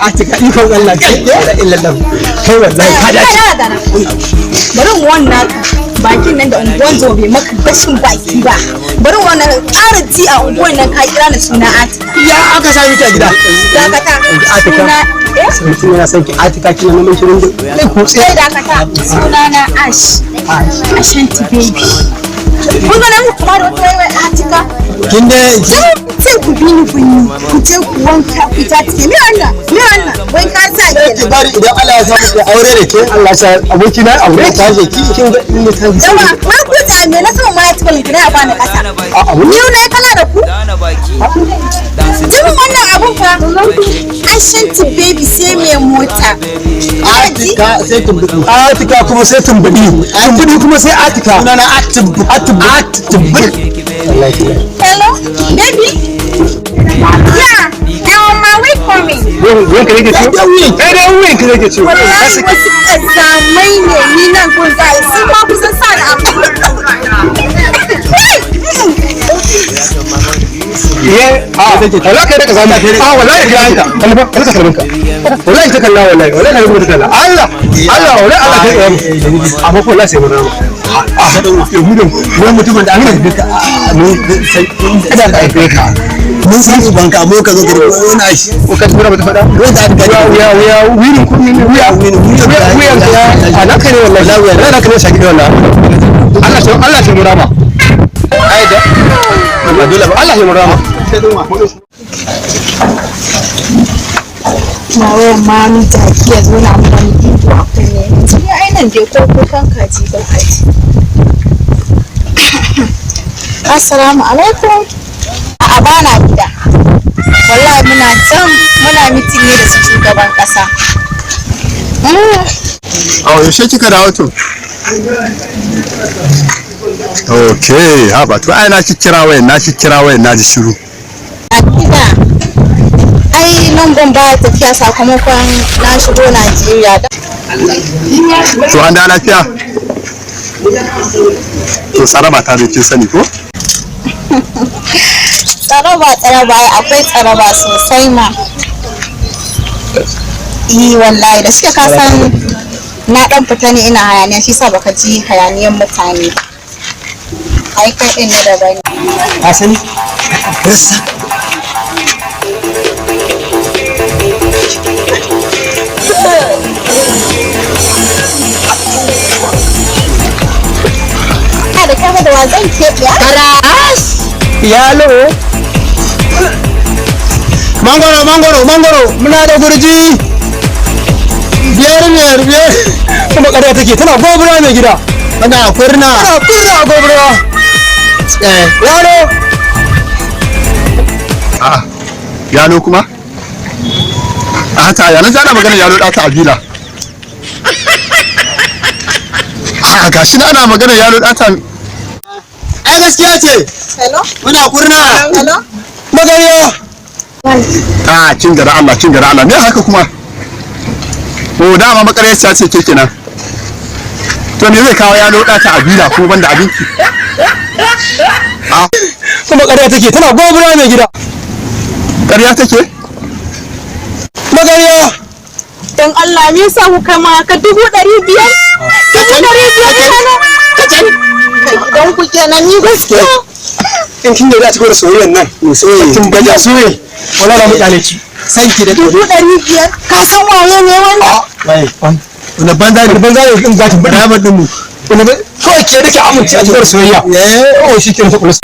Atika ikon Allah kai da illallah kai wallahi ka dace bari wannan bakin nan da unguwan zobe maka gashin baki ba bari wannan ƙara ji a unguwan nan ka kira ni suna Atika ya aka sami ta gida dakata Atika suna yana son ki Atika kina nan shirin da kai ku sai dakata suna na Ashanti baby kun ga nan kuma da wata Atika kin da sai ku bi ni ku je ku wanka ku ta ce me wannan wai ka sa ki bari idan Allah ya samu ki aure da ke Allah ya aboki na aure ta ce ki kin ga in ta ji yawa ma ku ta me na sama ma ya tuka ki na ba ni kasa ni na kala da ku jin wannan abun fa Ashanti baby sai me mota Atika sai tumbudi Atika kuma sai tumbudi kuma sai Atika sunana Atubudi hello baby yeah I'm on my way coming wen ka rage ciwo wen ka rage ciwo wallahi wasu kazamai ne ni nan kun ga sun ma kusan sa da abu Allah kai da ka zama wallahi ga anta kalba kalka kalbanka wallahi ta kalla wallahi kalba ta kalla Allah kai amma ko wallahi sai mun wani mutumin da an haife ka kada ka haife ka mun san uban ka amma ka zo ka rubuta wani ashi ko ka tura mata fada ko da ya wirin kun ne wiyan ka alaka ne wallahi alaka ne shaki wallahi Allah shi murama ai da dole ba Allah shi murama na wayan mami ta ki yazo na mun ido akan ne ni ainihin dai ko kan kaji ba kaji assalamu alaikum a bana gida wallahi muna mitin ne da su shugaban kasa yaushe kika dawo to okay ha ba to ai na kira wayan na ji shiru a gida ai nan gon ba tafiya sakamakon na shigo Najeriya da to an da lafiya to saraba ta kin sani ko tsaraba akwai tsaraba sosai ma wallahi da suke kasan na dan fita ne ina hayaniya shi sa baka ji hayaniyan mutane ai kai din ne da bani ka sani da kama da wazan keɓe yalo mangoro muna da gurji biyar kuma ƙarya take tana gobura mai gida tana kurna gobura yalo yalo kuma a ta yana jana magana yalo da ta abila gashi na ana magana yalo da ta ai gaskiya ce hello muna kurna hello magariya cin gara Allah me haka kuma to dama makaryaciya ce ke kenan to me zai kawo yalo da ta abila kuma banda abinci kuma ƙarya take tana gobura mai gida ƙarya take magariya don Allah me yasa kuka ma ka 500 don ku kenan ni gaskiya in kin da ta da soyayyen nan ne soyayyen kin baja soyayyen wala la mutane ci san ki da 500 ka san waye ne wannan wani banza ne in za ta bada damar din mu kawai ke rike amince a cikin soyayya shi ke da kullu